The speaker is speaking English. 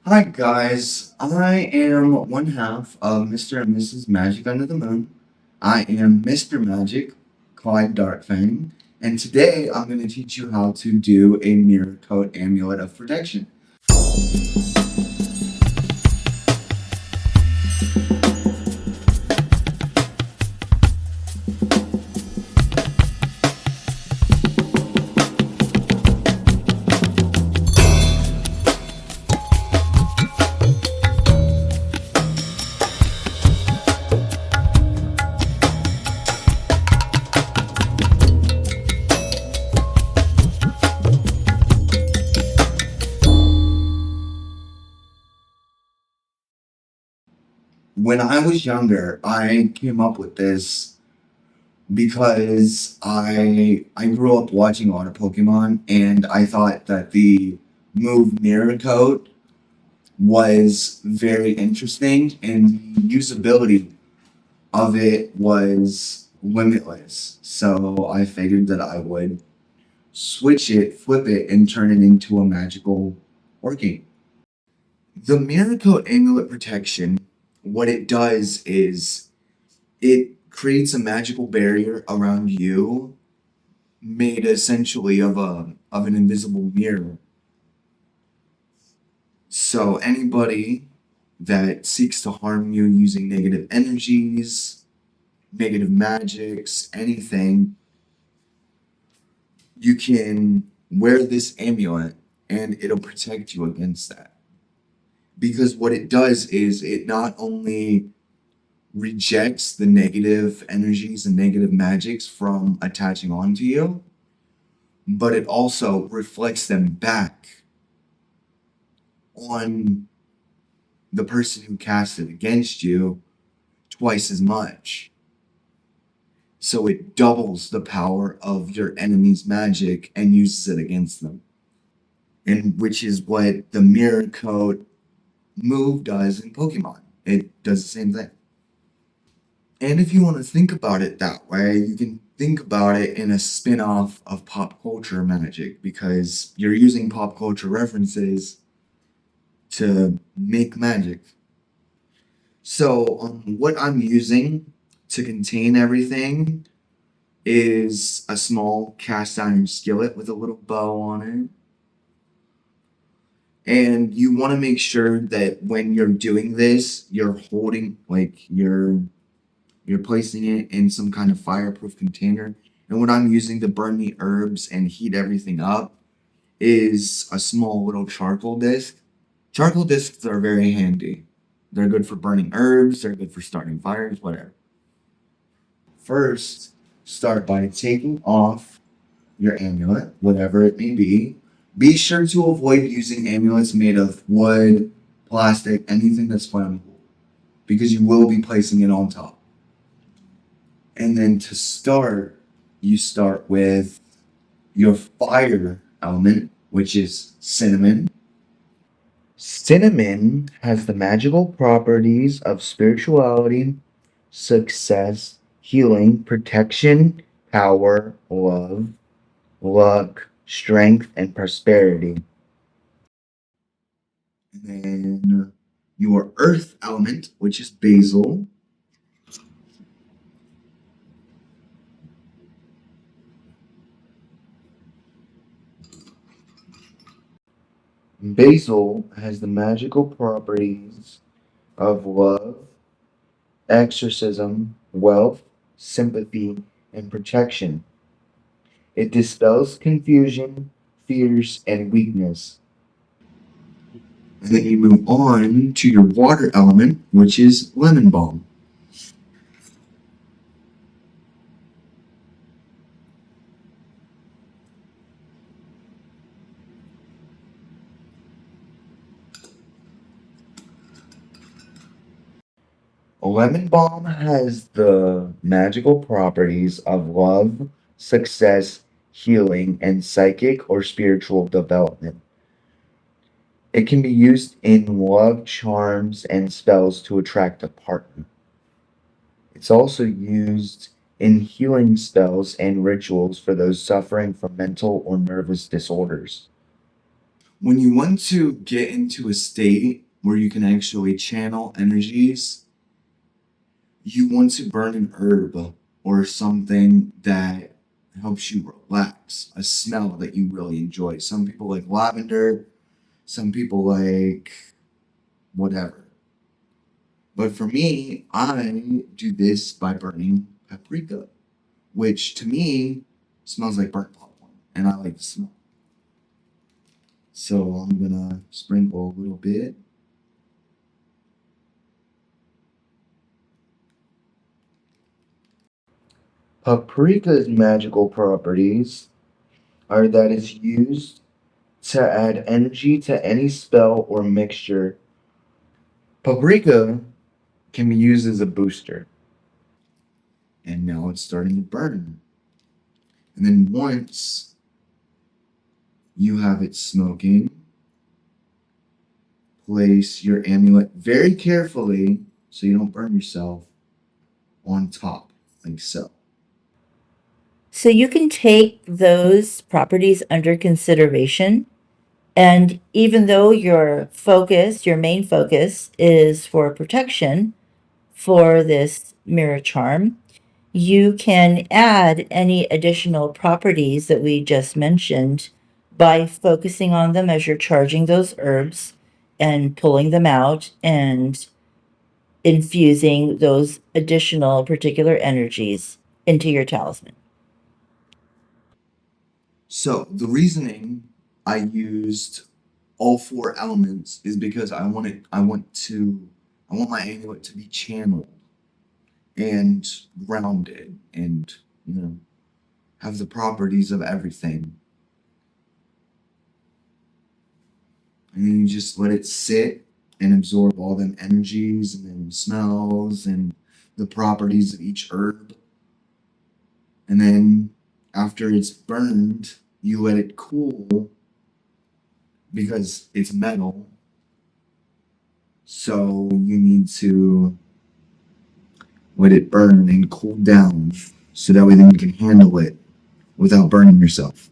Hi guys, I am one half of Mr. and Mrs. Magic Under the Moon. I am Mr. Magic, Clyde Darkfang, and today I'm going to teach you how to do a Mirror Coat Amulet of Protection. When I was younger, I came up with this because I grew up watching a lot of Pokemon, and I thought that the move Mirror Coat was very interesting, and the usability of it was limitless. So I figured that I would switch it, flip it, and turn it into a magical orchid. The Mirror Coat Amulet Protection, what it does is it creates a magical barrier around you, made essentially of an invisible mirror. So anybody that seeks to harm you using negative energies, negative magics, anything, you can wear this amulet and it'll protect you against that. Because what it does is it not only rejects the negative energies and negative magics from attaching onto you, but it also reflects them back on the person who cast it against you twice as much. So it doubles the power of your enemy's magic and uses it against them. And which is what the Mirror Coat move does in Pokemon. It does the same thing. And if you want to think about it that way, you can think about it in a spin off of pop culture magic because you're using pop culture references to make magic. So, what I'm using to contain everything is a small cast iron skillet with a little bow on it. And you want to make sure that when you're doing this, you're holding, like, you're placing it in some kind of fireproof container. And what I'm using to burn the herbs and heat everything up is a small little charcoal disc. Charcoal discs are very handy. They're good for burning herbs, they're good for starting fires, whatever. First, start by taking off your amulet, whatever it may be. Be sure to avoid using amulets made of wood, plastic, anything that's flammable, because you will be placing it on top. And then to start, you start with your fire element, which is cinnamon. Cinnamon has the magical properties of spirituality, success, healing, protection, power, love, luck, strength, and prosperity. And then your earth element, which is basil. Basil has the magical properties of love, exorcism, wealth, sympathy, and protection. It dispels confusion, fears, and weakness. And then you move on to your water element, which is lemon balm. Lemon balm has the magical properties of love, success, healing, and psychic or spiritual development. It can be used in love charms and spells to attract a partner. It's also used in healing spells and rituals for those suffering from mental or nervous disorders. When you want to get into a state where you can actually channel energies, you want to burn an herb or something that helps you relax, a smell that you really enjoy. Some people like lavender, some people like whatever. But for me, I do this by burning paprika, which to me smells like burnt popcorn, and I like the smell. So I'm gonna sprinkle a little bit. Paprika's magical properties are that it's used to add energy to any spell or mixture. Paprika can be used as a booster. And now it's starting to burn. And then once you have it smoking, place your amulet very carefully so you don't burn yourself on top, like so. So you can take those properties under consideration. And even though your focus, your main focus is for protection for this mirror charm, you can add any additional properties that we just mentioned by focusing on them as you're charging those herbs and pulling them out and infusing those additional particular energies into your talisman. So the reasoning I used all four elements is because I want my amulet to be channeled and grounded and, have the properties of everything. And then you just let it sit and absorb all them energies and then smells and the properties of each herb. And then after it's burned, you let it cool because it's metal. So you need to let it burn and cool down so that way then you can handle it without burning yourself.